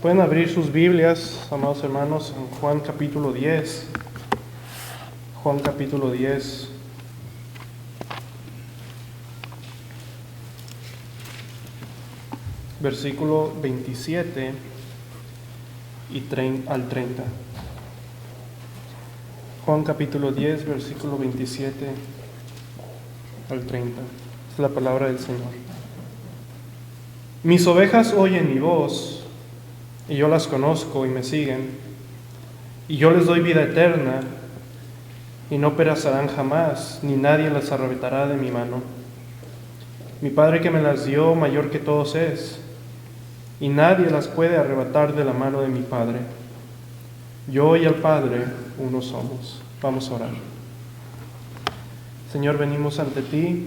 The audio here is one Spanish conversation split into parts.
Pueden abrir sus Biblias, amados hermanos, en Juan capítulo 10. Juan capítulo 10. Versículo 27 al 30. Juan capítulo 10, versículo 27 al 30. Es la palabra del Señor. Mis ovejas oyen mi voz, y yo las conozco y me siguen, y yo les doy vida eterna, y no perecerán jamás, ni nadie las arrebatará de mi mano. Mi Padre que me las dio, mayor que todos es, y nadie las puede arrebatar de la mano de mi Padre. Yo y el Padre uno somos. Vamos a orar. Señor, venimos ante ti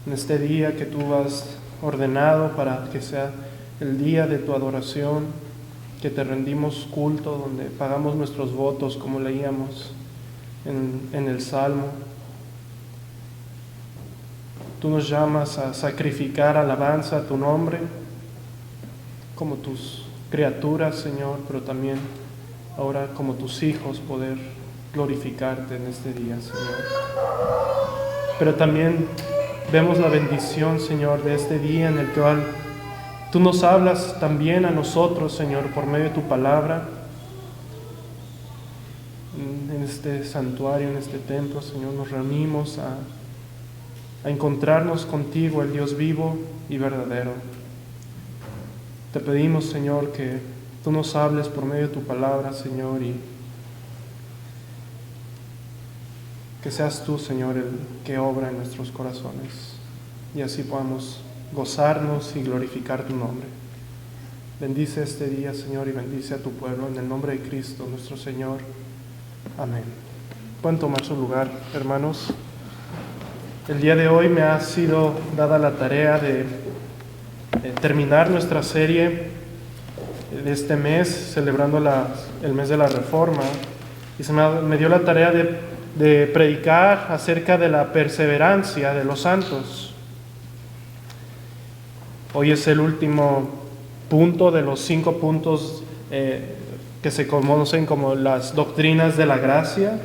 en este día que tú has ordenado para que sea el día de tu adoración, que te rendimos culto, donde pagamos nuestros votos, como leíamos en el Salmo. Tú nos llamas a sacrificar alabanza a tu nombre, como tus criaturas, Señor, pero también ahora como tus hijos poder glorificarte en este día, Señor. Pero también vemos la bendición, Señor, de este día en el cual tú nos hablas también a nosotros, Señor, por medio de tu palabra, en este santuario, en este templo, Señor, nos reunimos a encontrarnos contigo, el Dios vivo y verdadero. Te pedimos, Señor, que tú nos hables por medio de tu palabra, Señor, y que seas tú, Señor, el que obra en nuestros corazones, y así podamos gozarnos y glorificar tu nombre. Bendice este día, Señor, y bendice a tu pueblo, en el nombre de Cristo, nuestro Señor. Amén. Pueden tomar su lugar, hermanos. El día de hoy me ha sido dada la tarea de terminar nuestra serie de este mes, celebrando el mes de la Reforma, y me dio la tarea de predicar acerca de la perseverancia de los santos. Hoy es el último punto de los 5 puntos que se conocen como las doctrinas de la gracia.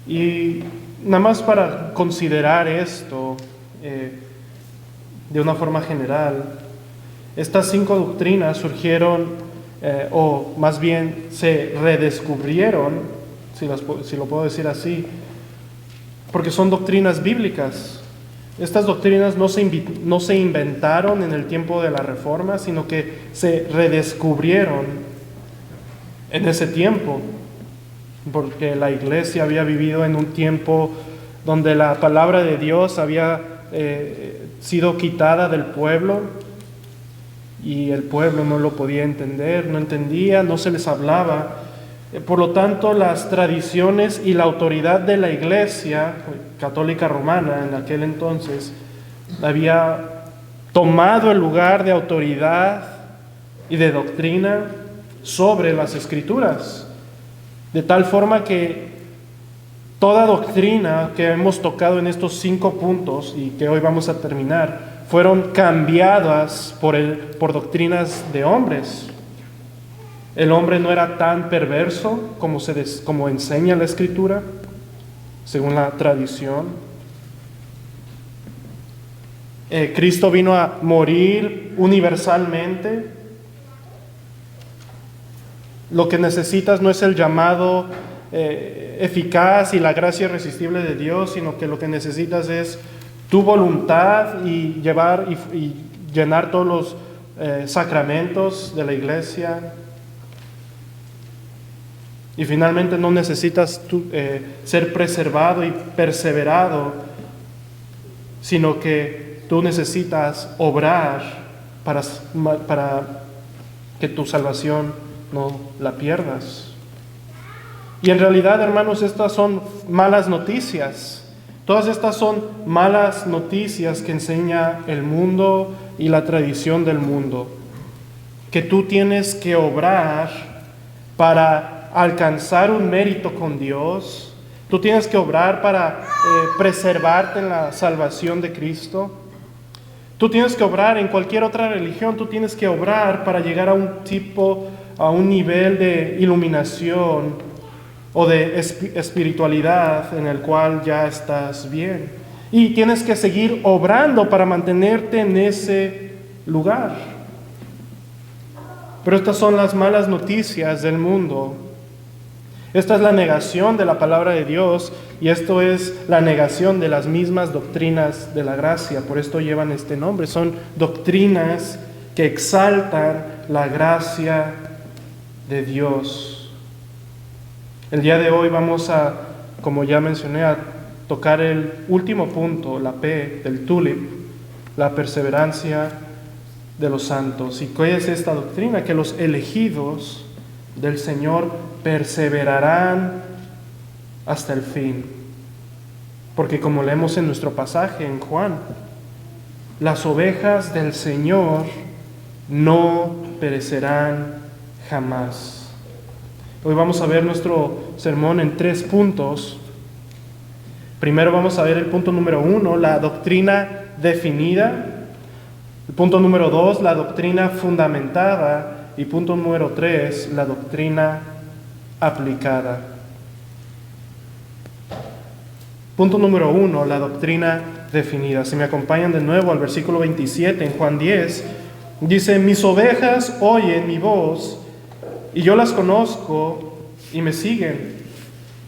Y nada más para considerar esto de una forma general, estas 5 doctrinas surgieron, o más bien se redescubrieron, si lo puedo decir así, porque son doctrinas bíblicas. Estas doctrinas no se inventaron en el tiempo de la Reforma, sino que se redescubrieron en ese tiempo, porque la iglesia había vivido en un tiempo donde la palabra de Dios había sido quitada del pueblo, y el pueblo no lo podía entender, no entendía, no se les hablaba. Por lo tanto, las tradiciones y la autoridad de la Iglesia católica romana en aquel entonces había tomado el lugar de autoridad y de doctrina sobre las Escrituras, de tal forma que toda doctrina que hemos tocado en estos 5 puntos y que hoy vamos a terminar fueron cambiadas por doctrinas de hombres. El hombre no era tan perverso como enseña la Escritura, según la tradición. Cristo vino a morir universalmente. Lo que necesitas no es el llamado eficaz y la gracia irresistible de Dios, sino que lo que necesitas es tu voluntad y llenar todos los sacramentos de la iglesia. Y finalmente no necesitas ser preservado y perseverado, sino que tú necesitas obrar para que tu salvación no la pierdas. Y en realidad, hermanos, estas son malas noticias. Todas estas son malas noticias que enseña el mundo y la tradición del mundo. Que tú tienes que obrar para alcanzar un mérito con Dios. Tú tienes que obrar para preservarte en la salvación de Cristo. Tú tienes que obrar en cualquier otra religión, tú tienes que obrar para llegar a un nivel de iluminación o de espiritualidad en el cual ya estás bien. Y tienes que seguir obrando para mantenerte en ese lugar. Pero estas son las malas noticias del mundo. Esta es la negación de la palabra de Dios y esto es la negación de las mismas doctrinas de la gracia. Por esto llevan este nombre. Son doctrinas que exaltan la gracia de Dios. El día de hoy vamos a, como ya mencioné, a tocar el último punto, la P del tulip, la perseverancia de los santos. ¿Y qué es esta doctrina? Que los elegidos del Señor perseverarán hasta el fin. Porque como leemos en nuestro pasaje en Juan, las ovejas del Señor no perecerán jamás. Hoy vamos a ver nuestro sermón en 3 puntos. Primero vamos a ver el punto número 1, la doctrina definida. El punto número 2, la doctrina fundamentada. Y punto número 3, la doctrina aplicada. Punto número 1, la doctrina definida. Si me acompañan de nuevo al versículo 27 en Juan 10, dice: mis ovejas oyen mi voz, y yo las conozco y me siguen.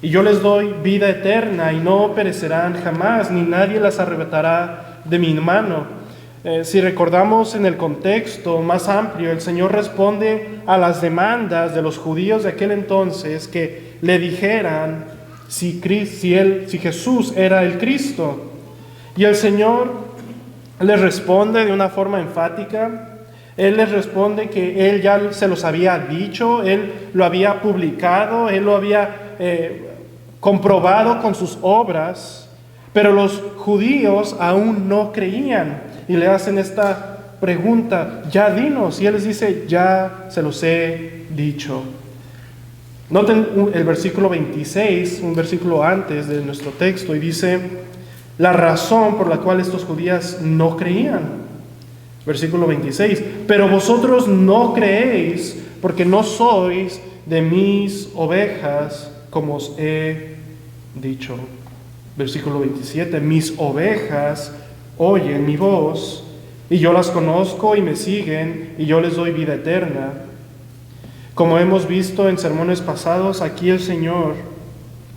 Y yo les doy vida eterna y no perecerán jamás, ni nadie las arrebatará de mi mano. Si recordamos en el contexto más amplio, el Señor responde a las demandas de los judíos de aquel entonces que le dijeran si Jesús era el Cristo. Y el Señor les responde de una forma enfática. Él les responde que Él ya se los había dicho, Él lo había publicado, Él lo había comprobado con sus obras, pero los judíos aún no creían. Y le hacen esta pregunta: ya dinos. Y Él les dice: ya se los he dicho. Noten el versículo 26, un versículo antes de nuestro texto, y dice la razón por la cual estos judíos no creían. Versículo 26: pero vosotros no creéis porque no sois de mis ovejas, como os he dicho. Versículo 27: mis ovejas oyen mi voz, y yo las conozco y me siguen, y yo les doy vida eterna. Como hemos visto en sermones pasados, aquí el Señor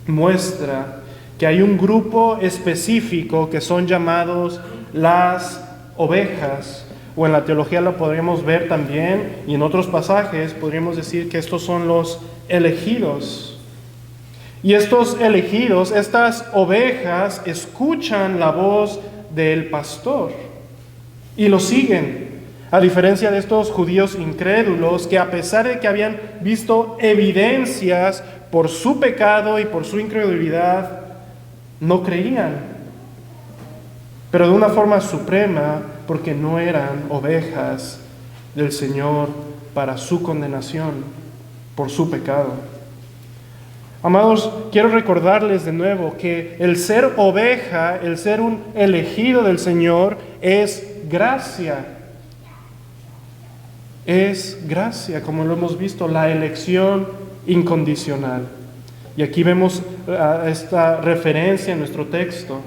muestra que hay un grupo específico que son llamados las ovejas, o en la teología lo podríamos ver también, y en otros pasajes podríamos decir que estos son los elegidos. Y estos elegidos, estas ovejas, escuchan la voz del pastor y lo siguen, a diferencia de estos judíos incrédulos que, a pesar de que habían visto evidencias por su pecado y por su incredulidad, no creían, pero de una forma suprema, porque no eran ovejas del Señor para su condenación por su pecado. Amados, quiero recordarles de nuevo que el ser oveja, el ser un elegido del Señor, es gracia. Es gracia, como lo hemos visto, la elección incondicional. Y aquí vemos esta referencia en nuestro texto.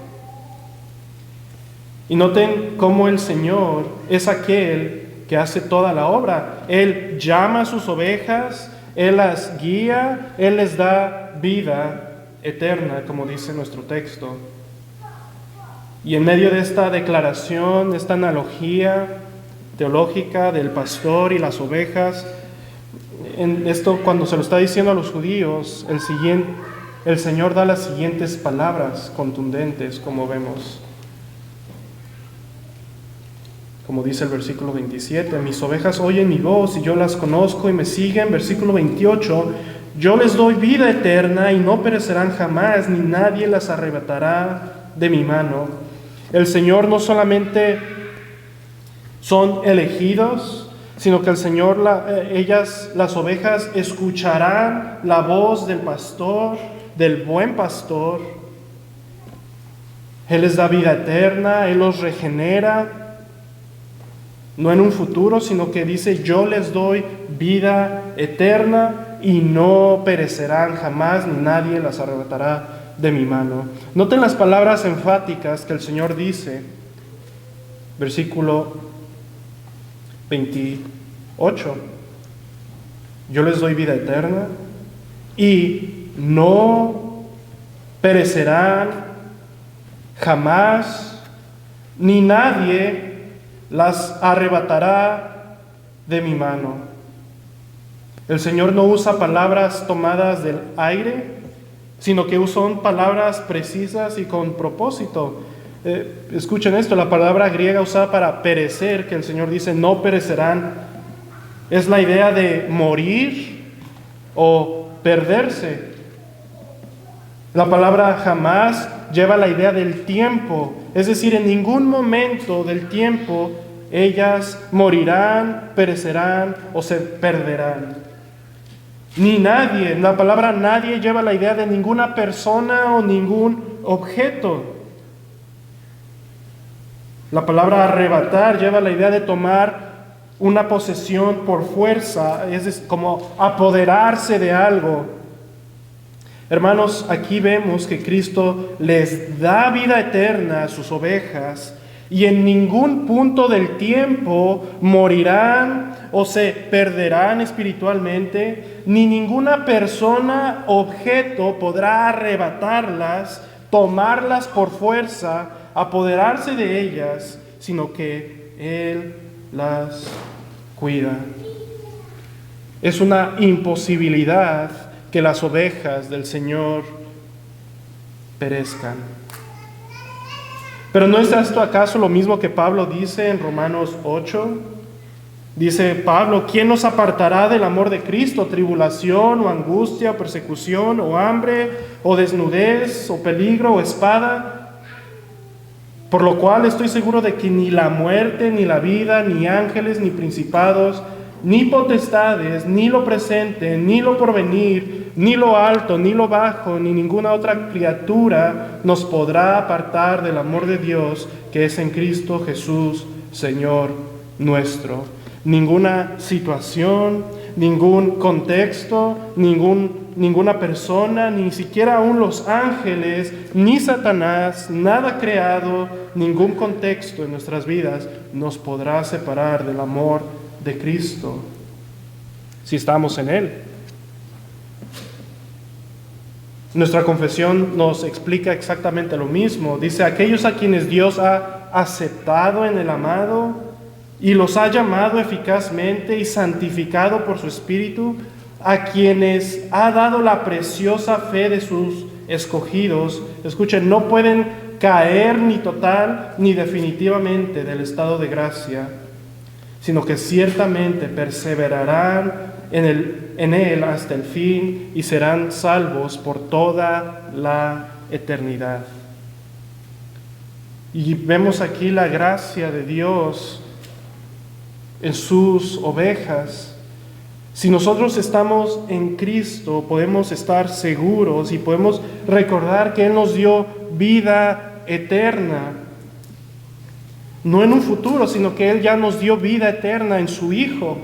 Y noten cómo el Señor es aquel que hace toda la obra. Él llama a sus ovejas, Él las guía, Él les da vida eterna, como dice nuestro texto. Y en medio de esta declaración, de esta analogía teológica del pastor y las ovejas, en esto, cuando se lo está diciendo a los judíos, el Señor da las siguientes palabras contundentes, como vemos. Como dice el versículo 27, mis ovejas oyen mi voz y yo las conozco y me siguen. Versículo 28, yo les doy vida eterna y no perecerán jamás, ni nadie las arrebatará de mi mano. El Señor no solamente son elegidos, sino que el Señor, las ovejas, escucharán la voz del pastor, del buen pastor. Él les da vida eterna, Él los regenera. No en un futuro, sino que dice, yo les doy vida eterna y no perecerán jamás, ni nadie las arrebatará de mi mano. Noten las palabras enfáticas que el Señor dice, versículo 28. Yo les doy vida eterna y no perecerán jamás, ni nadie las arrebatará de mi mano. El Señor no usa palabras tomadas del aire, sino que son palabras precisas y con propósito. Escuchen esto, la palabra griega usada para perecer, que el Señor dice no perecerán, es la idea de morir o perderse. La palabra jamás lleva la idea del tiempo, es decir, en ningún momento del tiempo ellas morirán, perecerán o se perderán. Ni nadie, la palabra nadie lleva la idea de ninguna persona o ningún objeto. La palabra arrebatar lleva la idea de tomar una posesión por fuerza, es como apoderarse de algo. Hermanos, aquí vemos que Cristo les da vida eterna a sus ovejas y en ningún punto del tiempo morirán o se perderán espiritualmente, ni ninguna persona, objeto podrá arrebatarlas, tomarlas por fuerza, apoderarse de ellas, sino que Él las cuida. Es una imposibilidad que las ovejas del Señor perezcan. Pero ¿no es esto acaso lo mismo que Pablo dice en Romanos 8? Dice Pablo, ¿quién nos apartará del amor de Cristo? ¿Tribulación o angustia o persecución o hambre o desnudez o peligro o espada? Por lo cual estoy seguro de que ni la muerte, ni la vida, ni ángeles, ni principados, ni potestades, ni lo presente, ni lo porvenir, ni lo alto, ni lo bajo, ni ninguna otra criatura nos podrá apartar del amor de Dios que es en Cristo Jesús, Señor nuestro. Ninguna situación, ningún contexto, ninguna persona, ni siquiera aún los ángeles, ni Satanás, nada creado, ningún contexto en nuestras vidas nos podrá separar del amor de Cristo si estamos en Él. Nuestra confesión nos explica exactamente lo mismo. Dice, aquellos a quienes Dios ha aceptado en el amado y los ha llamado eficazmente y santificado por su Espíritu, a quienes ha dado la preciosa fe de sus escogidos, escuchen, no pueden caer ni total ni definitivamente del estado de gracia, sino que ciertamente perseverarán en Él hasta el fin y serán salvos por toda la eternidad. Y vemos aquí la gracia de Dios en sus ovejas. Si nosotros estamos en Cristo, podemos estar seguros y podemos recordar que Él nos dio vida eterna. No en un futuro, sino que Él ya nos dio vida eterna en su Hijo.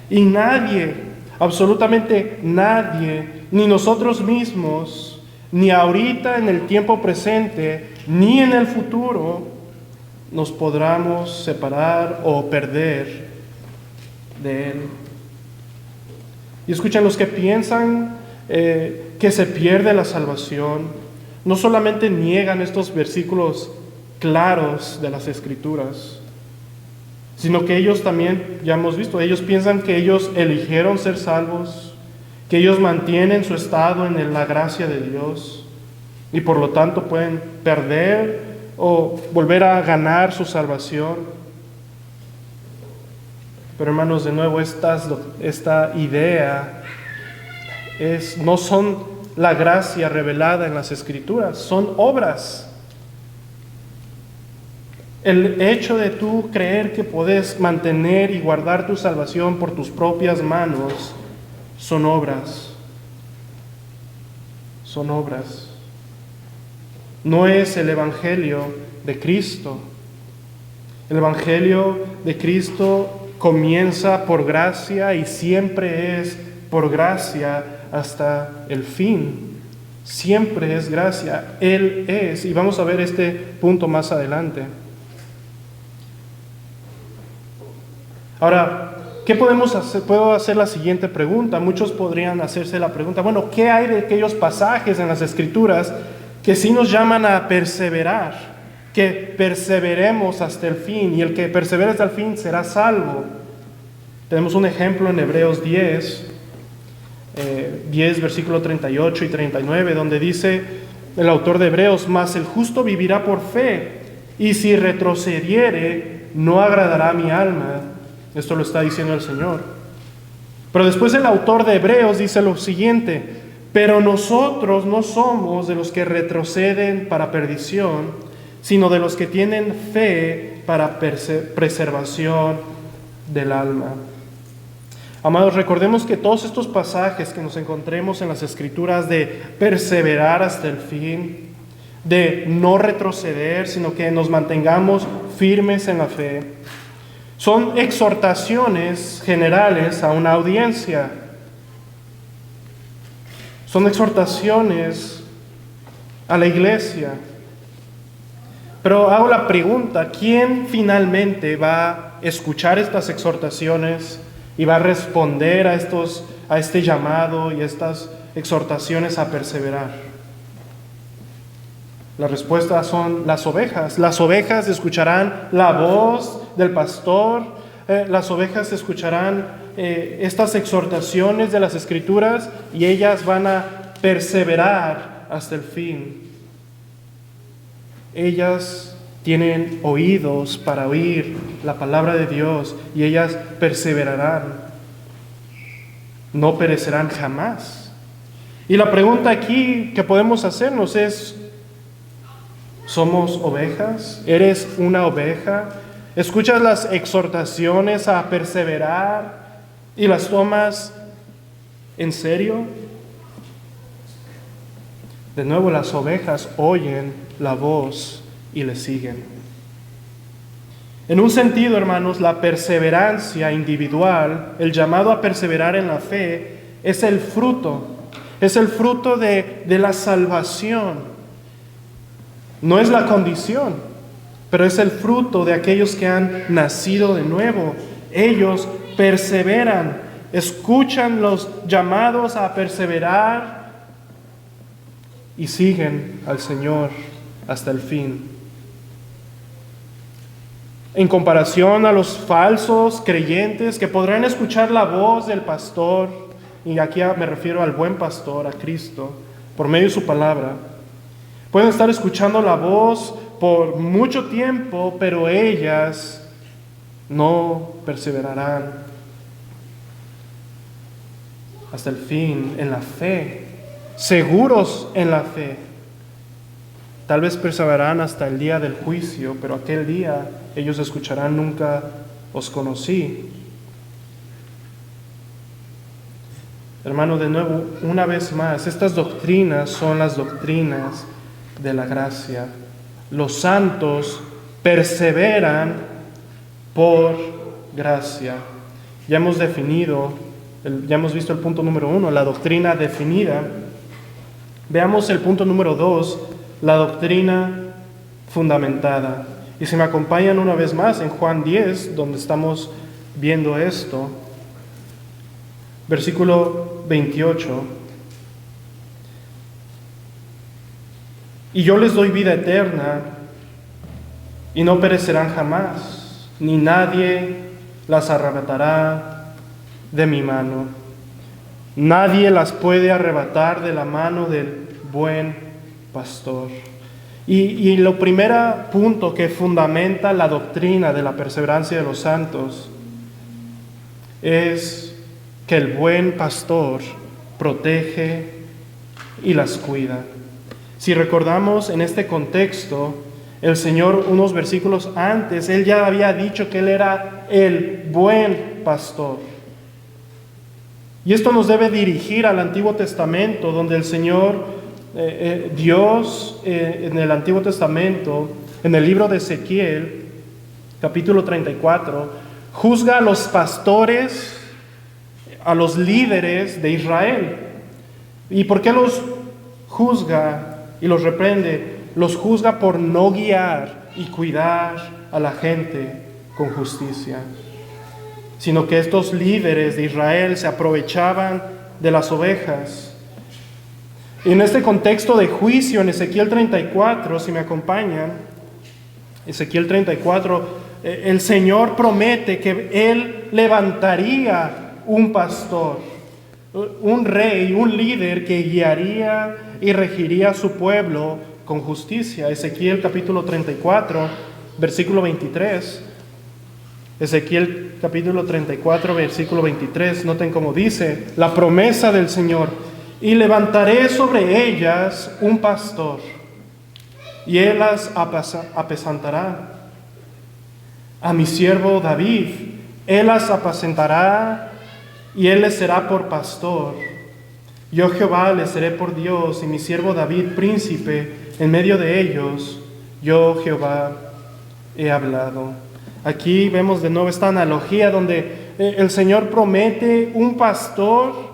Y nadie, absolutamente nadie, ni nosotros mismos, ni ahorita en el tiempo presente, ni en el futuro, nos podremos separar o perder de Él. Y escuchen, los que piensan que se pierde la salvación, no solamente niegan estos versículos claros de las Escrituras, sino que ellos también, ya hemos visto, ellos piensan que ellos eligieron ser salvos, que ellos mantienen su estado en la gracia de Dios y por lo tanto pueden perder o volver a ganar su salvación. Pero hermanos, de nuevo, esta idea no son la gracia revelada en las Escrituras, son obras. El hecho de tú creer que puedes mantener y guardar tu salvación por tus propias manos son obras. Son obras. No es el Evangelio de Cristo. El Evangelio de Cristo comienza por gracia y siempre es por gracia hasta el fin. Siempre es gracia. Él es, y vamos a ver este punto más adelante. Ahora, ¿qué podemos hacer? Puedo hacer la siguiente pregunta. Muchos podrían hacerse la pregunta, bueno, ¿qué hay de aquellos pasajes en las Escrituras que sí nos llaman a perseverar? Que perseveremos hasta el fin, y el que persevere hasta el fin será salvo. Tenemos un ejemplo en Hebreos 10 versículo 38 y 39, donde dice el autor de Hebreos: mas el justo vivirá por fe, y si retrocediere, no agradará a mi alma. Esto lo está diciendo el Señor. Pero después el autor de Hebreos dice lo siguiente: pero nosotros no somos de los que retroceden para perdición, sino de los que tienen fe para preservación del alma. Amados, recordemos que todos estos pasajes que nos encontremos en las Escrituras de perseverar hasta el fin, de no retroceder, sino que nos mantengamos firmes en la fe, son exhortaciones generales a una audiencia. Son exhortaciones a la iglesia. Pero hago la pregunta: ¿quién finalmente va a escuchar estas exhortaciones y va a responder a este llamado y estas exhortaciones a perseverar? La respuesta son las ovejas. Las ovejas escucharán la voz del pastor. Las ovejas escucharán estas exhortaciones de las Escrituras, y ellas van a perseverar hasta el fin. Ellas tienen oídos para oír la palabra de Dios, y ellas perseverarán. No perecerán jamás. Y la pregunta aquí que podemos hacernos es: ¿somos ovejas? ¿Eres una oveja? ¿Escuchas las exhortaciones a perseverar y las tomas en serio? De nuevo, las ovejas oyen la voz y le siguen. En un sentido, hermanos, la perseverancia individual, el llamado a perseverar en la fe, es el fruto de la salvación. No es la condición, pero es el fruto de aquellos que han nacido de nuevo. Ellos perseveran, escuchan los llamados a perseverar y siguen al Señor hasta el fin. En comparación a los falsos creyentes que podrán escuchar la voz del pastor, y aquí me refiero al buen pastor, a Cristo, por medio de su palabra, pueden estar escuchando la voz por mucho tiempo, pero ellas no perseverarán hasta el fin en la fe, seguros en la fe. Tal vez perseverarán hasta el día del juicio, pero aquel día ellos escucharán: nunca os conocí. Hermano, de nuevo, una vez más, estas doctrinas son las doctrinas de la gracia. Los santos perseveran por gracia. Ya hemos visto el punto número 1, la doctrina definida. Veamos el punto número 2, la doctrina fundamentada. Y si me acompañan una vez más en Juan 10, donde estamos viendo esto, versículo 28. Y yo les doy vida eterna, y no perecerán jamás, ni nadie las arrebatará de mi mano. Nadie las puede arrebatar de la mano del buen pastor. Y lo primer punto que fundamenta la doctrina de la perseverancia de los santos es que el buen pastor protege y las cuida. Si recordamos en este contexto, el Señor unos versículos antes, Él ya había dicho que Él era el buen pastor. Y esto nos debe dirigir al Antiguo Testamento, donde el Señor, Dios, en el Antiguo Testamento, en el libro de Ezequiel, capítulo 34, juzga a los pastores, a los líderes de Israel. ¿Y por qué los juzga y los reprende? Los juzga por no guiar y cuidar a la gente con justicia, sino que estos líderes de Israel se aprovechaban de las ovejas. Y en este contexto de juicio, en Ezequiel 34, si me acompañan, Ezequiel 34, el Señor promete que Él levantaría un pastor, un rey, un líder que guiaría y regiría a su pueblo con justicia. Ezequiel capítulo 34, versículo 23. Ezequiel capítulo 34, versículo 23, noten cómo dice la promesa del Señor: y levantaré sobre ellas un pastor, y él las apacentará. A mi siervo David, él las apacentará, y él les será por pastor. Yo Jehová les seré por Dios, y mi siervo David príncipe en medio de ellos. Yo Jehová he hablado. Aquí vemos de nuevo esta analogía donde el Señor promete un pastor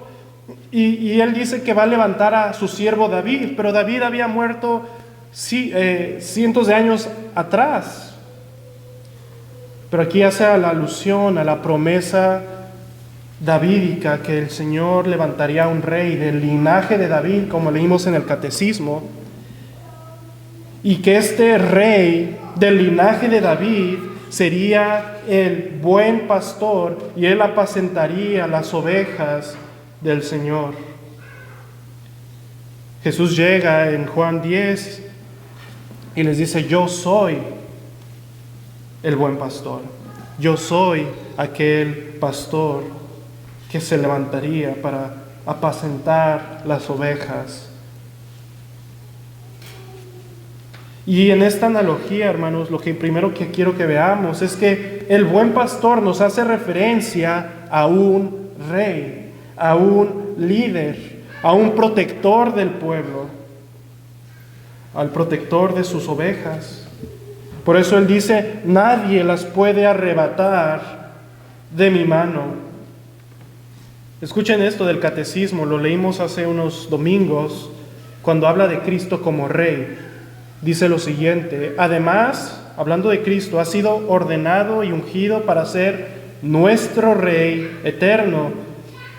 y Él dice que va a levantar a su siervo David, pero David había muerto cientos de años atrás. Pero aquí hace la alusión a la promesa davídica que el Señor levantaría un rey del linaje de David, como leímos en el Catecismo, y que este rey del linaje de David sería el buen pastor y él apacentaría las ovejas del Señor. Jesús llega en Juan 10 y les dice: yo soy el buen pastor. Yo soy aquel pastor que se levantaría para apacentar las ovejas. Y en esta analogía, hermanos, lo que primero que quiero que veamos es que el buen pastor nos hace referencia a un rey, a un líder, a un protector del pueblo, al protector de sus ovejas. Por eso Él dice: nadie las puede arrebatar de mi mano. Escuchen esto del Catecismo, lo leímos hace unos domingos, cuando habla de Cristo como Rey. Dice lo siguiente: además, hablando de Cristo, ha sido ordenado y ungido para ser nuestro Rey eterno,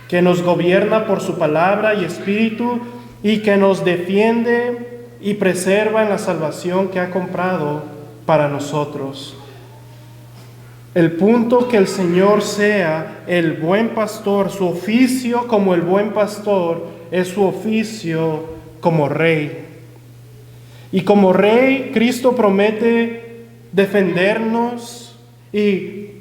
que nos gobierna por su palabra y espíritu, y que nos defiende y preserva en la salvación que ha comprado para nosotros. El punto que el Señor sea el buen pastor, su oficio como el buen pastor es su oficio como Rey. Y como Rey, Cristo promete defendernos y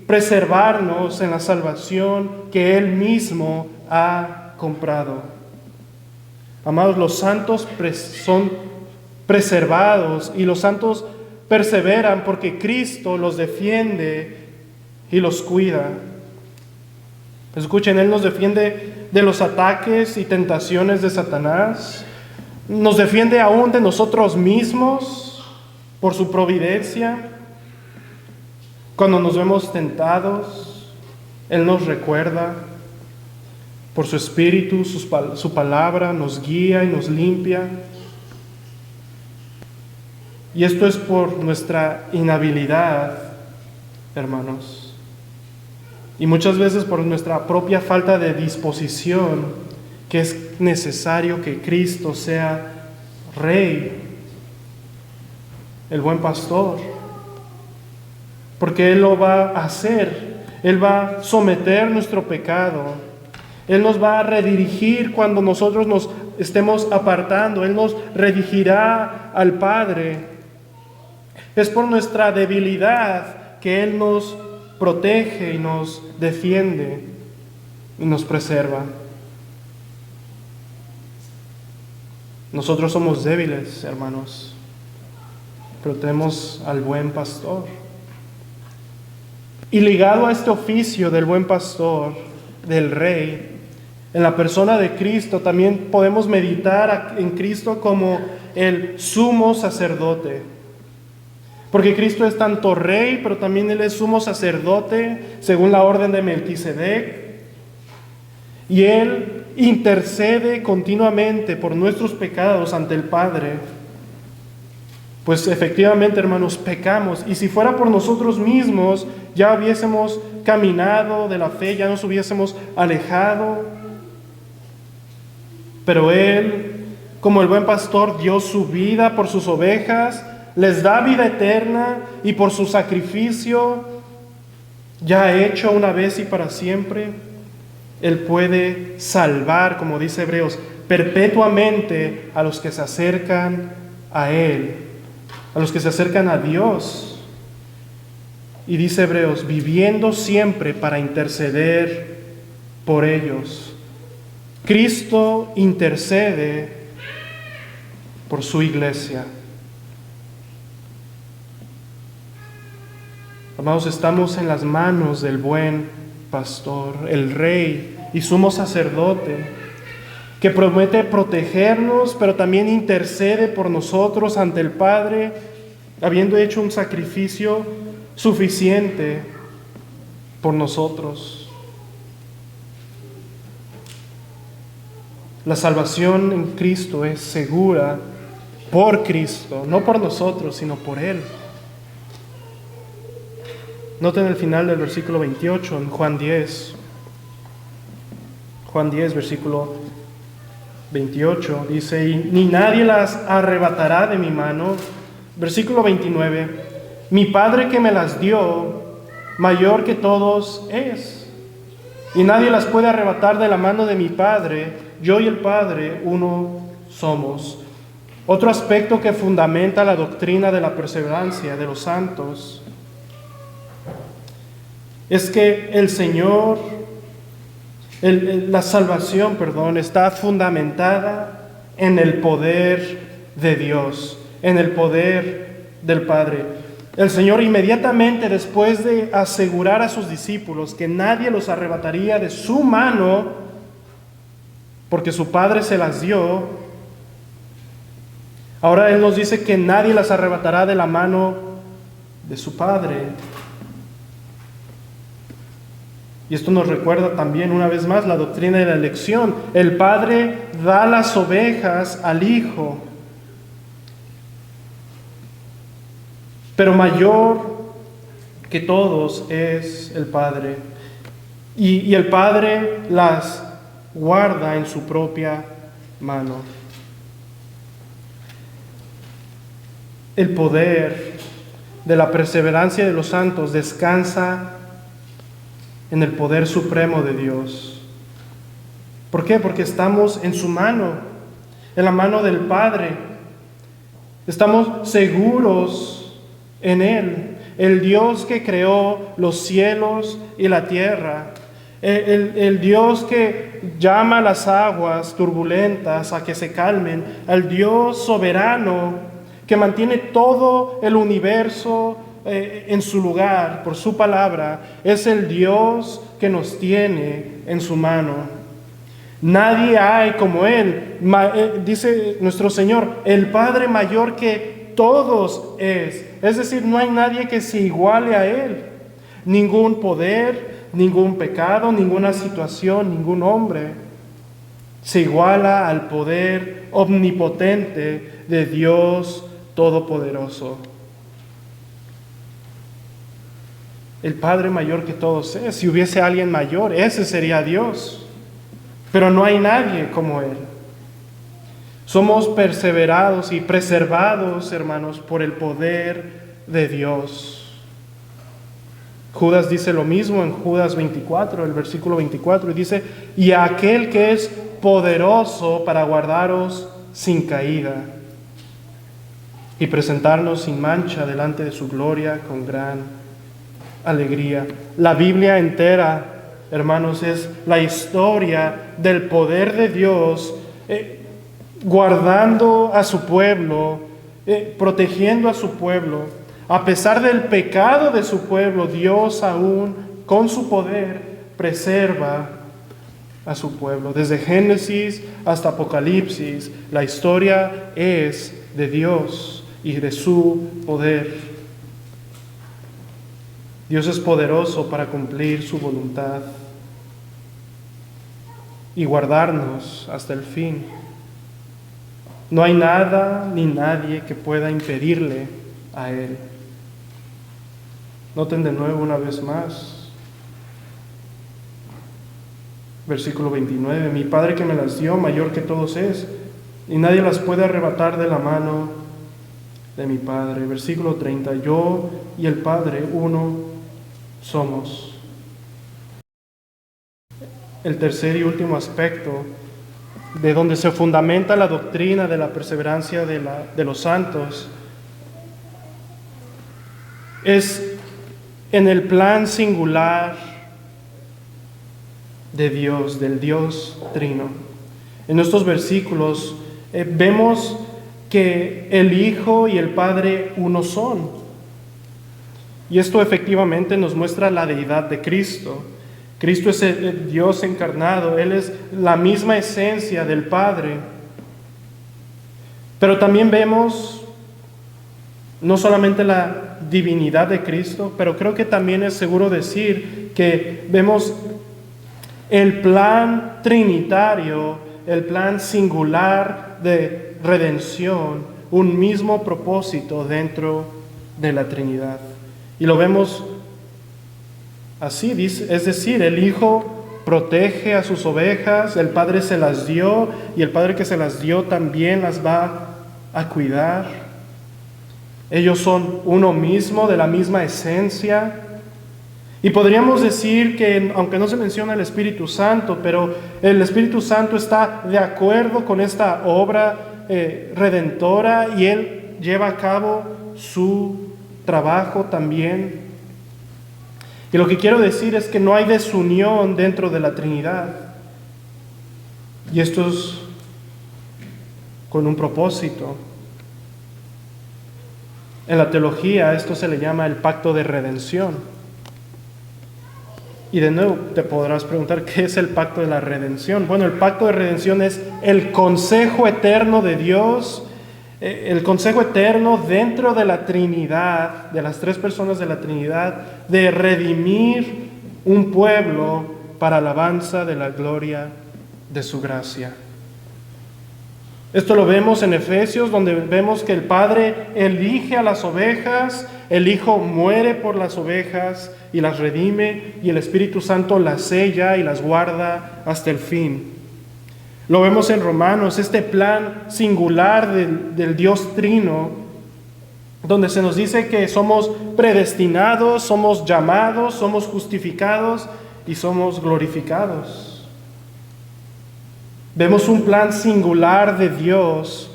preservarnos en la salvación que Él mismo ha comprado. Amados, los santos son preservados y los santos perseveran porque Cristo los defiende y los cuida. Escuchen, Él nos defiende de los ataques y tentaciones de Satanás. Nos defiende aún de nosotros mismos por su providencia. Cuando nos vemos tentados, Él nos recuerda. Por su espíritu, su palabra nos guía y nos limpia. Y esto es por nuestra inhabilidad, hermanos. Y muchas veces por nuestra propia falta de disposición, que es necesario que Cristo sea Rey, el buen pastor, porque Él lo va a hacer. Él va a someter nuestro pecado, Él nos va a redirigir cuando nosotros nos estemos apartando, Él nos redirigirá al Padre. Es por nuestra debilidad que Él nos protege y nos defiende y nos preserva. Nosotros somos débiles, hermanos, pero tenemos al buen pastor. Y ligado a este oficio del buen pastor, del Rey, en la persona de Cristo también podemos meditar en Cristo como el sumo sacerdote. Porque Cristo es tanto rey, pero también Él es sumo sacerdote, según la orden de Melquisedec. Y Él intercede continuamente por nuestros pecados ante el Padre. Pues efectivamente, hermanos, pecamos. Y si fuera por nosotros mismos, ya hubiésemos caminado de la fe, ya nos hubiésemos alejado. Pero Él, como el buen pastor, dio su vida por sus ovejas, les da vida eterna, y por su sacrificio, ya hecho una vez y para siempre, Él puede salvar, como dice Hebreos, perpetuamente a los que se acercan a Él, a los que se acercan a Dios. Y dice Hebreos, viviendo siempre para interceder por ellos. Cristo intercede por su iglesia. Amados, estamos en las manos del buen pastor, el rey y sumo sacerdote, que promete protegernos, pero también intercede por nosotros ante el Padre, habiendo hecho un sacrificio suficiente por nosotros. La salvación en Cristo es segura por Cristo, no por nosotros, sino por Él. Noten el final del versículo 28 en Juan 10. Juan 10, versículo 28, dice, y ni nadie las arrebatará de mi mano. Versículo 29, mi Padre que me las dio, mayor que todos es, y nadie las puede arrebatar de la mano de mi Padre. Yo y el Padre uno somos. Otro aspecto que fundamenta la doctrina de la perseverancia de los santos es que el Señor, la salvación, está fundamentada en el poder de Dios, en el poder del Padre. El Señor inmediatamente después de asegurar a sus discípulos que nadie los arrebataría de su mano, porque su Padre se las dio, ahora Él nos dice que nadie las arrebatará de la mano de su Padre. Y esto nos recuerda también una vez más la doctrina de la elección. El Padre da las ovejas al Hijo, pero mayor que todos es el Padre. Y el Padre las guarda en su propia mano. El poder de la perseverancia de los santos descansa en el poder supremo de Dios. ¿Por qué? Porque estamos en su mano, en la mano del Padre. Estamos seguros en Él, el Dios que creó los cielos y la tierra, el Dios que llama a las aguas turbulentas a que se calmen, al Dios soberano que mantiene todo el universo en su lugar por su palabra. Es el Dios que nos tiene en su mano. Nadie hay como Él. Dice nuestro Señor, el Padre mayor que todos es. Es decir, no hay nadie que se iguale a Él. Ningún poder, ningún pecado, ninguna situación, ningún hombre se iguala al poder omnipotente de Dios Todopoderoso. El Padre mayor que todos es. Si hubiese alguien mayor, ese sería Dios. Pero no hay nadie como Él. Somos perseverados y preservados, hermanos, por el poder de Dios. Judas dice lo mismo en Judas 24, el versículo 24, y dice, y a aquel que es poderoso para guardaros sin caída y presentarnos sin mancha delante de su gloria con gran alegría. La Biblia entera, hermanos, es la historia del poder de Dios guardando a su pueblo, protegiendo a su pueblo. A pesar del pecado de su pueblo, Dios aún con su poder preserva a su pueblo. Desde Génesis hasta Apocalipsis, la historia es de Dios y de su poder. Dios es poderoso para cumplir su voluntad y guardarnos hasta el fin. No hay nada ni nadie que pueda impedirle a Él. Noten de nuevo una vez más, versículo 29, mi Padre que me las dio, mayor que todos es, y nadie las puede arrebatar de la mano de mi Padre. Versículo 30, yo y el Padre uno somos. El tercer y último aspecto de donde se fundamenta la doctrina de la perseverancia de los santos es en el plan singular de Dios, del Dios Trino. En estos versículos vemos que el Hijo y el Padre uno son. Y esto efectivamente nos muestra la deidad de Cristo. Cristo es el Dios encarnado, Él es la misma esencia del Padre. Pero también vemos no solamente la divinidad de Cristo, pero creo que también es seguro decir que vemos el plan trinitario, el plan singular de redención, un mismo propósito dentro de la Trinidad. Y lo vemos así, es decir, el Hijo protege a sus ovejas, el Padre se las dio y el Padre que se las dio también las va a cuidar. Ellos son uno mismo, de la misma esencia. Y podríamos decir que, aunque no se menciona el Espíritu Santo, pero el Espíritu Santo está de acuerdo con esta obra redentora y Él lleva a cabo su trabajo también. Y lo que quiero decir es que no hay desunión dentro de la Trinidad. Y esto es con un propósito. En la teología esto se le llama el pacto de redención. Y de nuevo te podrás preguntar, ¿qué es el pacto de la redención? Bueno, el pacto de redención es el consejo eterno de Dios, el consejo eterno dentro de la Trinidad, de las tres personas de la Trinidad, de redimir un pueblo para alabanza de la gloria de su gracia. Esto lo vemos en Efesios, donde vemos que el Padre elige a las ovejas, el Hijo muere por las ovejas y las redime, y el Espíritu Santo las sella y las guarda hasta el fin. Lo vemos en Romanos, este plan singular del Dios Trino, donde se nos dice que somos predestinados, somos llamados, somos justificados y somos glorificados. Vemos un plan singular de Dios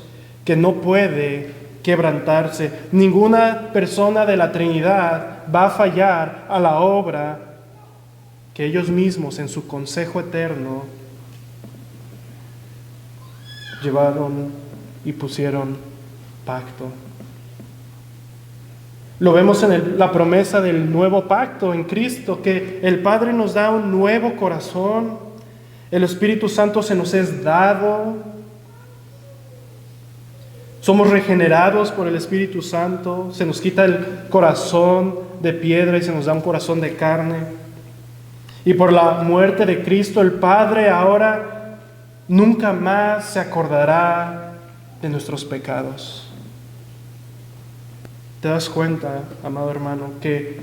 que no puede quebrantarse. Ninguna persona de la Trinidad va a fallar a la obra que ellos mismos en su consejo eterno llevaron y pusieron pacto. Lo vemos en la promesa del nuevo pacto en Cristo, que el Padre nos da un nuevo corazón. El Espíritu Santo se nos es dado. Somos regenerados por el Espíritu Santo. Se nos quita el corazón de piedra y se nos da un corazón de carne. Y por la muerte de Cristo, el Padre ahora nunca más se acordará de nuestros pecados. ¿Te das cuenta, amado hermano, que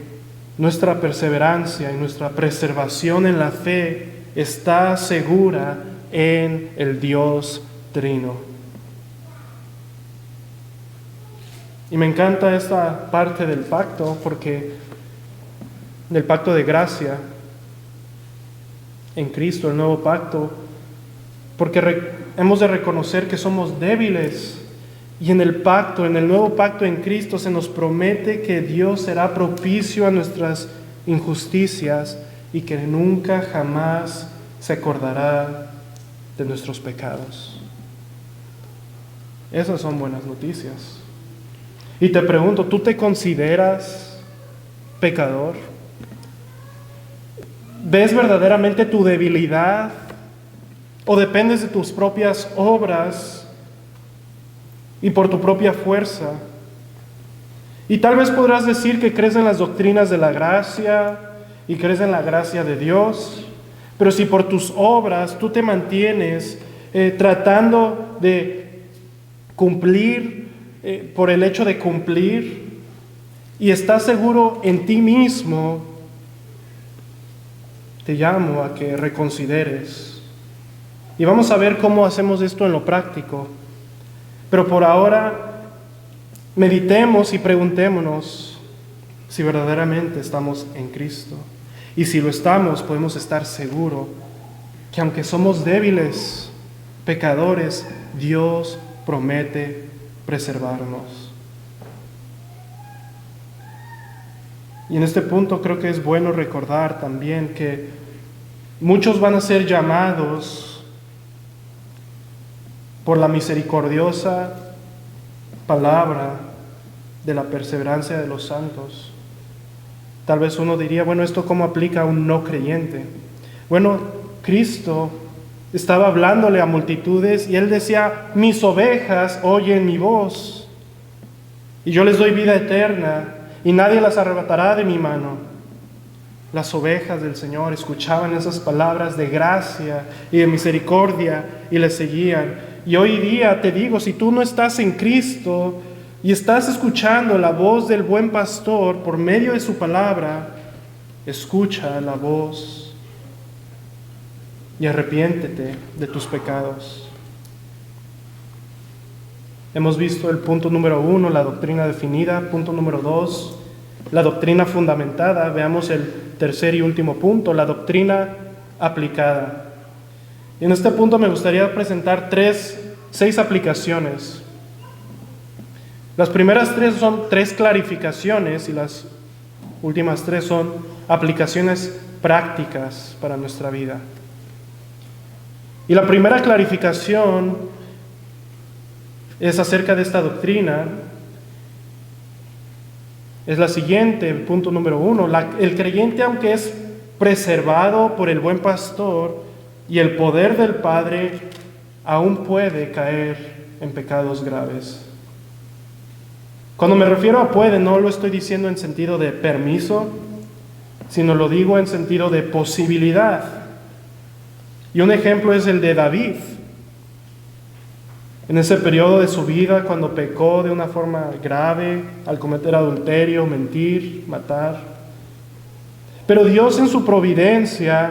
nuestra perseverancia y nuestra preservación en la fe está segura en el Dios Trino? Y me encanta esta parte del pacto, porque del pacto de gracia en Cristo, el nuevo pacto, porque hemos de reconocer que somos débiles, y en el pacto, en el nuevo pacto en Cristo, se nos promete que Dios será propicio a nuestras injusticias y que nunca jamás se acordará de nuestros pecados. Esas son buenas noticias. Y te pregunto, ¿tú te consideras pecador? ¿Ves verdaderamente tu debilidad? ¿O dependes de tus propias obras y por tu propia fuerza? Y tal vez podrás decir que crees en las doctrinas de la gracia y crees en la gracia de Dios, pero si por tus obras tú te mantienes tratando de cumplir, por el hecho de cumplir, y estás seguro en ti mismo, te llamo a que reconsideres. Y vamos a ver cómo hacemos esto en lo práctico. Pero por ahora, meditemos y preguntémonos si verdaderamente estamos en Cristo. Y si lo estamos, podemos estar seguros que aunque somos débiles, pecadores, Dios promete preservarnos. Y en este punto creo que es bueno recordar también que muchos van a ser llamados por la misericordiosa palabra de la perseverancia de los santos. Tal vez uno diría, bueno, ¿esto cómo aplica a un no creyente? Bueno, Cristo estaba hablándole a multitudes y Él decía, mis ovejas oyen mi voz y yo les doy vida eterna y nadie las arrebatará de mi mano. Las ovejas del Señor escuchaban esas palabras de gracia y de misericordia y le seguían. Y hoy día te digo, si tú no estás en Cristo y estás escuchando la voz del buen pastor por medio de su palabra, escucha la voz y arrepiéntete de tus pecados. Hemos visto el punto número 1, la doctrina definida. Punto número 2, la doctrina fundamentada. Veamos el tercer y último punto, la doctrina aplicada. Y en este punto me gustaría presentar 6 aplicaciones. Las primeras 3 son 3 clarificaciones y las últimas 3 son aplicaciones prácticas para nuestra vida. Y la primera clarificación es acerca de esta doctrina. Es la siguiente, el punto número 1. El creyente, aunque es preservado por el buen pastor y el poder del Padre, aún puede caer en pecados graves. Cuando me refiero a puede, no lo estoy diciendo en sentido de permiso, sino lo digo en sentido de posibilidad. Y un ejemplo es el de David. En ese periodo de su vida, cuando pecó de una forma grave, al cometer adulterio, mentir, matar. Pero Dios en su providencia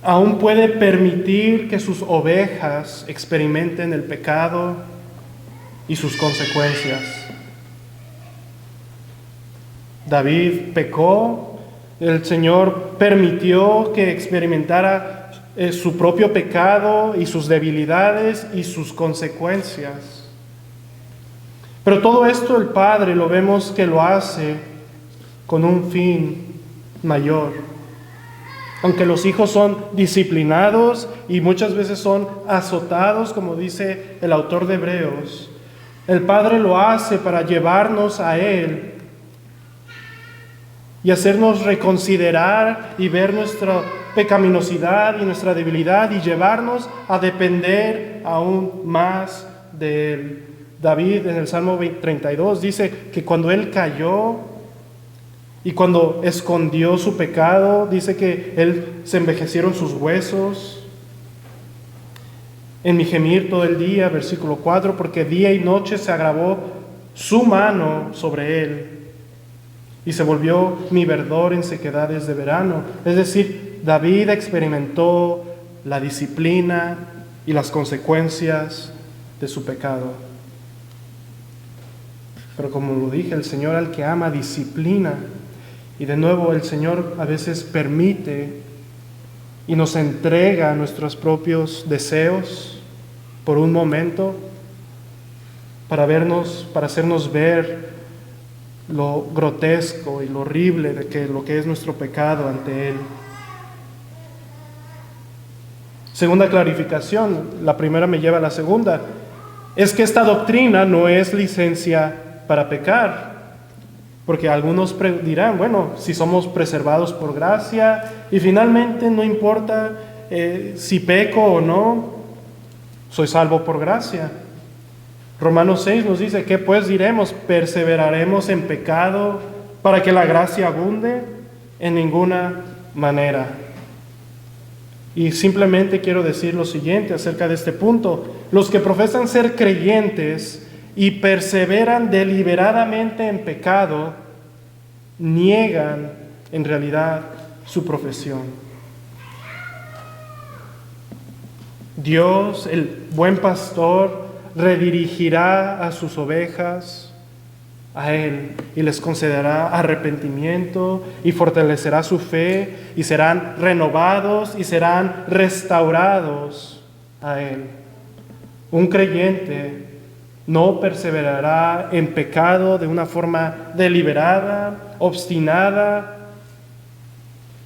aún puede permitir que sus ovejas experimenten el pecado y sus consecuencias. David pecó, el Señor permitió que experimentara su propio pecado y sus debilidades y sus consecuencias. Pero todo esto el Padre lo vemos que lo hace con un fin mayor. Aunque los hijos son disciplinados y muchas veces son azotados, como dice el autor de Hebreos, el Padre lo hace para llevarnos a Él y hacernos reconsiderar y ver nuestra pecaminosidad y nuestra debilidad y llevarnos a depender aún más de Él. David en el Salmo 32 dice que cuando Él cayó y cuando escondió su pecado, dice que Él se envejecieron sus huesos. En mi gemir todo el día, versículo 4, porque día y noche se agravó su mano sobre Él y se volvió mi verdor en sequedades de verano. Es decir, David experimentó la disciplina y las consecuencias de su pecado. Pero como lo dije, el Señor al que ama disciplina. Y de nuevo el Señor a veces permite y nos entrega nuestros propios deseos por un momento para hacernos ver lo grotesco y lo horrible de lo que es nuestro pecado ante Él. Segunda clarificación, la primera me lleva a la segunda, es que esta doctrina no es licencia para pecar, porque algunos dirán, bueno, si somos preservados por gracia y finalmente no importa si peco o no, soy salvo por gracia. Romanos 6 nos dice, ¿qué pues diremos? ¿Perseveraremos en pecado para que la gracia abunde? En ninguna manera. Y simplemente quiero decir lo siguiente acerca de este punto. Los que profesan ser creyentes y perseveran deliberadamente en pecado, niegan en realidad su profesión. Dios, el buen pastor, redirigirá a sus ovejas a Él y les concederá arrepentimiento y fortalecerá su fe y serán renovados y serán restaurados a Él. Un creyente no perseverará en pecado de una forma deliberada, obstinada,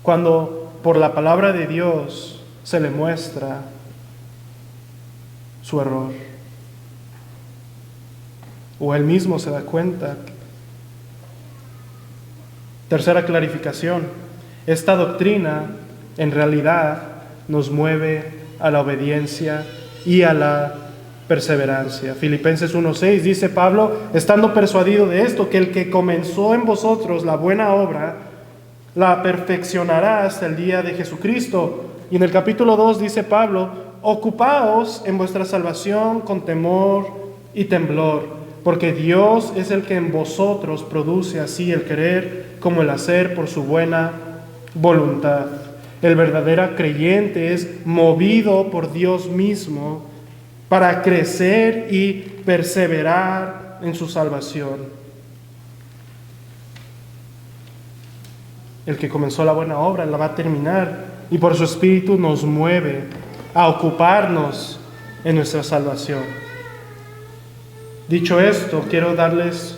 cuando por la palabra de Dios se le muestra su error. O él mismo se da cuenta. Tercera clarificación. Esta doctrina en realidad nos mueve a la obediencia y a la perseverancia. Filipenses 1:6 dice Pablo, estando persuadido de esto, que el que comenzó en vosotros la buena obra, la perfeccionará hasta el día de Jesucristo. Y en el capítulo 2 dice Pablo, ocupaos en vuestra salvación con temor y temblor, porque Dios es el que en vosotros produce así el querer como el hacer por su buena voluntad. El verdadero creyente es movido por Dios mismo para crecer y perseverar en su salvación. El que comenzó la buena obra la va a terminar y por su Espíritu nos mueve a ocuparnos en nuestra salvación. Dicho esto, quiero darles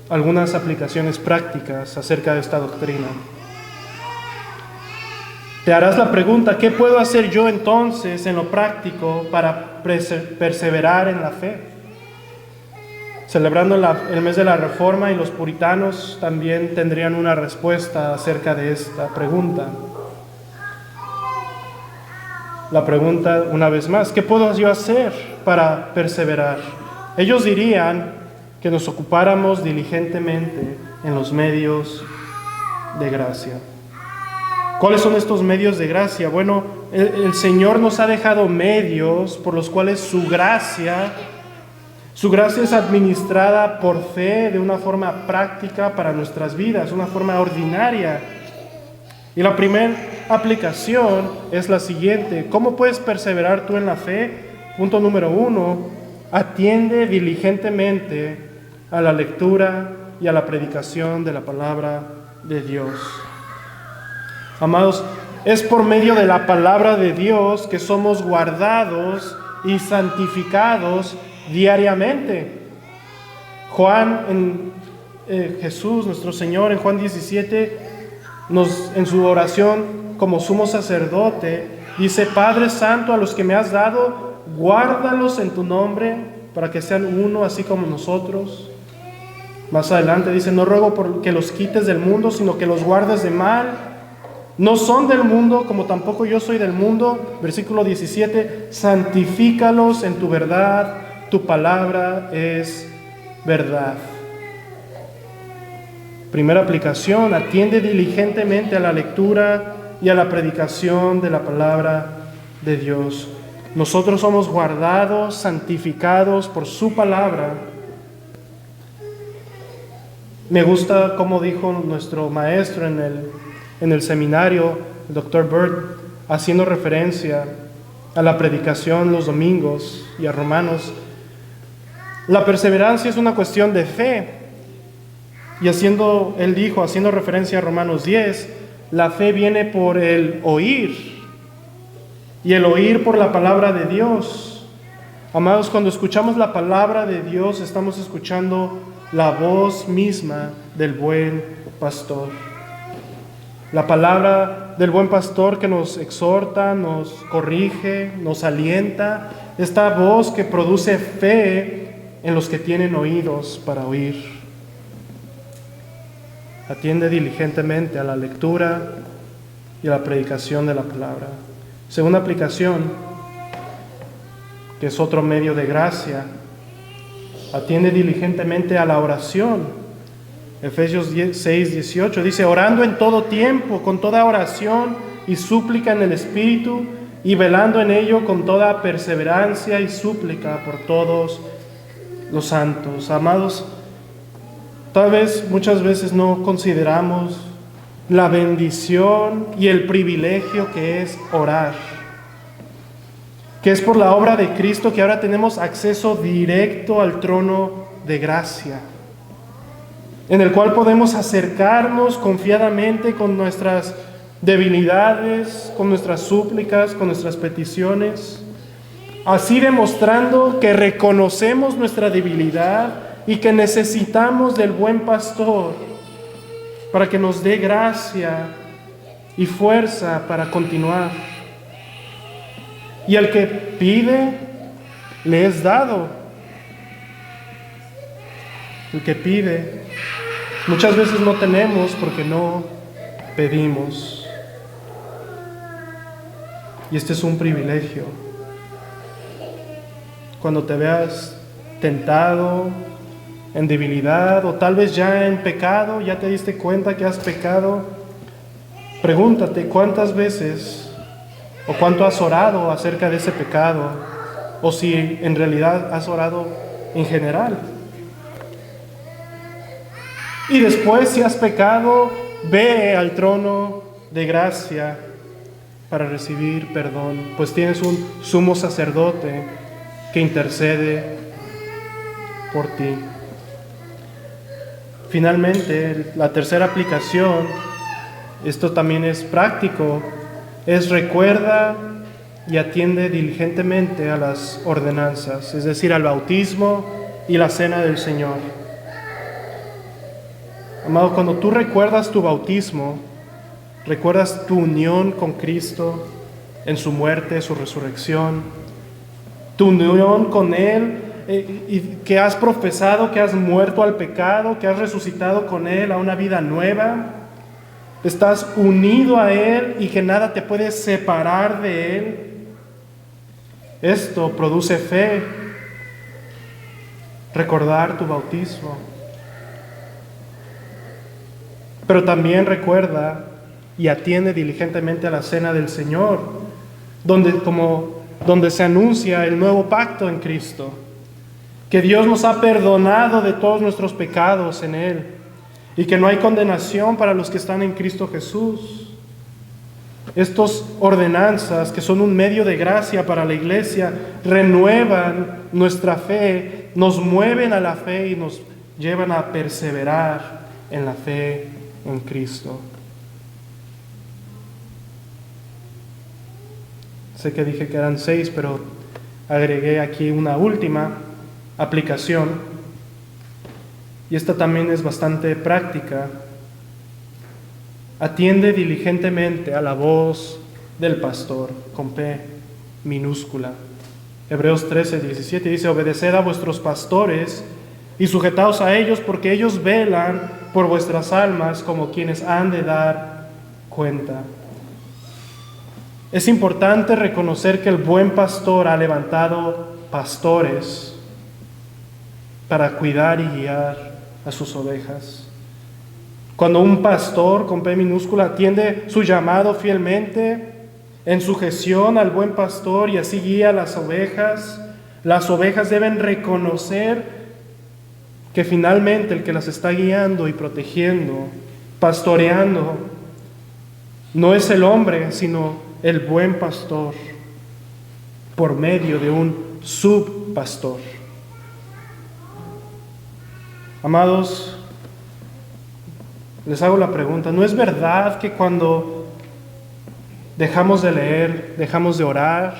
algunas aplicaciones prácticas acerca de esta doctrina. Te harás la pregunta, ¿qué puedo hacer yo entonces en lo práctico para perseverar en la fe? Celebrando el mes de la Reforma, y los puritanos también tendrían una respuesta acerca de esta pregunta. La pregunta, una vez más, ¿qué puedo yo hacer para perseverar? Ellos dirían que nos ocupáramos diligentemente en los medios de gracia. ¿Cuáles son estos medios de gracia? Bueno, el Señor nos ha dejado medios por los cuales su gracia es administrada por fe de una forma práctica para nuestras vidas, una forma ordinaria. Y la primera aplicación es la siguiente. ¿Cómo puedes perseverar tú en la fe? Punto número 1, atiende diligentemente a la lectura y a la predicación de la palabra de Dios. Amados, es por medio de la palabra de Dios que somos guardados y santificados diariamente. Jesús, nuestro Señor, en Juan 17, en su oración como sumo sacerdote, dice, Padre Santo, a los que me has dado, guárdalos en tu nombre, para que sean uno, así como nosotros. Más adelante dice, no ruego por que los quites del mundo, sino que los guardes de mal. No son del mundo, como tampoco yo soy del mundo. Versículo 17, santifícalos en tu verdad, tu palabra es verdad. Primera aplicación, atiende diligentemente a la lectura y a la predicación de la palabra de Dios. Nosotros somos guardados, santificados por su palabra. Me gusta como dijo nuestro maestro en el seminario, el Dr. Bird, haciendo referencia a la predicación los domingos y a Romanos. La perseverancia es una cuestión de fe. Y él dijo, haciendo referencia a Romanos 10, la fe viene por el oír, y el oír por la palabra de Dios. Amados, cuando escuchamos la palabra de Dios, estamos escuchando la voz misma del buen pastor. La palabra del buen pastor que nos exhorta, nos corrige, nos alienta. Esta voz que produce fe en los que tienen oídos para oír. Atiende diligentemente a la lectura y a la predicación de la palabra. Segunda aplicación, que es otro medio de gracia. Atiende diligentemente a la oración. Efesios 6:18 dice, orando en todo tiempo, con toda oración y súplica en el Espíritu, y velando en ello con toda perseverancia y súplica por todos los santos. Amados, tal vez muchas veces no consideramos la bendición y el privilegio que es orar, que es por la obra de Cristo que ahora tenemos acceso directo al trono de gracia, en el cual podemos acercarnos confiadamente con nuestras debilidades, con nuestras súplicas, con nuestras peticiones, así demostrando que reconocemos nuestra debilidad y que necesitamos del buen pastor para que nos dé gracia y fuerza para continuar. Y al que pide, le es dado. El que pide, muchas veces no tenemos porque no pedimos. Y este es un privilegio. Cuando te veas tentado, en debilidad o tal vez ya en pecado, ya te diste cuenta que has pecado, pregúntate cuántas veces o cuánto has orado acerca de ese pecado, o si en realidad has orado en general. Y después, si has pecado, ve al trono de gracia para recibir perdón, pues tienes un sumo sacerdote que intercede por ti. Finalmente, la tercera aplicación, esto también es práctico, es recuerda y atiende diligentemente a las ordenanzas, es decir, al bautismo y la cena del Señor. Amado, cuando tú recuerdas tu bautismo, recuerdas tu unión con Cristo en su muerte, su resurrección, tu unión con Él, y que has profesado que has muerto al pecado, que has resucitado con Él a una vida nueva, estás unido a Él y que nada te puede separar de Él. Esto produce fe, recordar tu bautismo. Pero también recuerda y atiende diligentemente a la cena del Señor, donde se anuncia el nuevo pacto en Cristo, que Dios nos ha perdonado de todos nuestros pecados en Él y que no hay condenación para los que están en Cristo Jesús. Estas ordenanzas, que son un medio de gracia para la iglesia, renuevan nuestra fe, nos mueven a la fe y nos llevan a perseverar en la fe en Cristo. Sé que dije que eran 6, pero agregué aquí una última aplicación, y esta también es bastante práctica. Atiende diligentemente a la voz del pastor, con P minúscula. Hebreos 13:17 dice, obedeced a vuestros pastores y sujetaos a ellos, porque ellos velan por vuestras almas como quienes han de dar cuenta. Es importante reconocer que el buen pastor ha levantado pastores para cuidar y guiar a sus ovejas. Cuando un pastor, con P minúscula, atiende su llamado fielmente, en sujeción al buen pastor, y así guía a las ovejas deben reconocer que finalmente el que las está guiando y protegiendo, pastoreando, no es el hombre, sino el buen pastor, por medio de un subpastor. Amados, les hago la pregunta, ¿no es verdad que cuando dejamos de leer, dejamos de orar,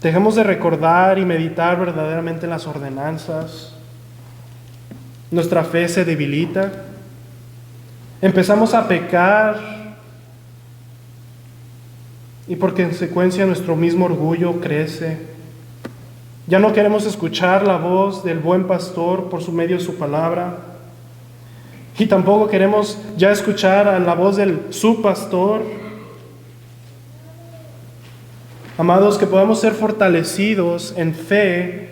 dejamos de recordar y meditar verdaderamente en las ordenanzas, nuestra fe se debilita, empezamos a pecar y por consecuencia nuestro mismo orgullo crece? Ya no queremos escuchar la voz del buen pastor por su medio de su palabra, y tampoco queremos ya escuchar a la voz del subpastor. Amados, que podamos ser fortalecidos en fe,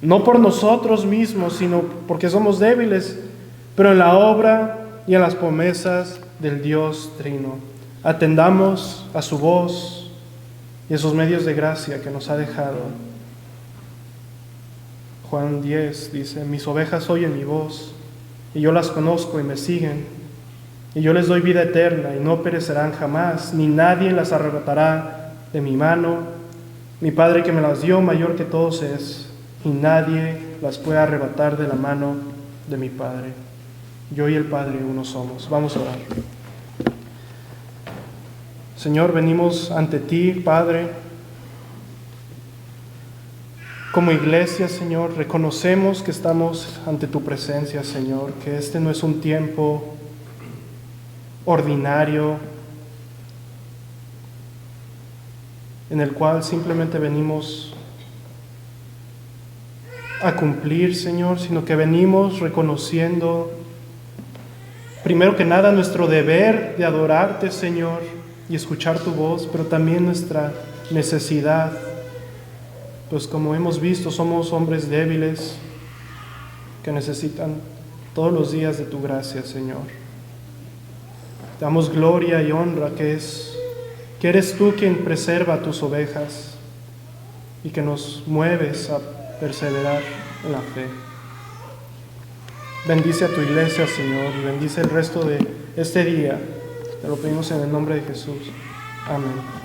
no por nosotros mismos, sino porque somos débiles, pero en la obra y en las promesas del Dios Trino. Atendamos a su voz y a esos medios de gracia que nos ha dejado. Juan 10 dice: mis ovejas oyen mi voz, y yo las conozco y me siguen, y yo les doy vida eterna, y no perecerán jamás, ni nadie las arrebatará de mi mano. Mi Padre que me las dio, mayor que todos es, y nadie las puede arrebatar de la mano de mi Padre. Yo y el Padre uno somos. Vamos a orar. Señor, venimos ante ti, Padre, como iglesia, Señor. Reconocemos que estamos ante tu presencia, Señor, que este no es un tiempo ordinario en el cual simplemente venimos a cumplir, Señor, sino que venimos reconociendo, primero que nada, nuestro deber de adorarte, Señor, y escuchar tu voz, pero también nuestra necesidad, pues como hemos visto, somos hombres débiles que necesitan todos los días de tu gracia, Señor. Te damos gloria y honra que eres tú quien preserva a tus ovejas y que nos mueves a perseverar en la fe. Bendice a tu iglesia, Señor, y bendice el resto de este día. Te lo pedimos en el nombre de Jesús. Amén.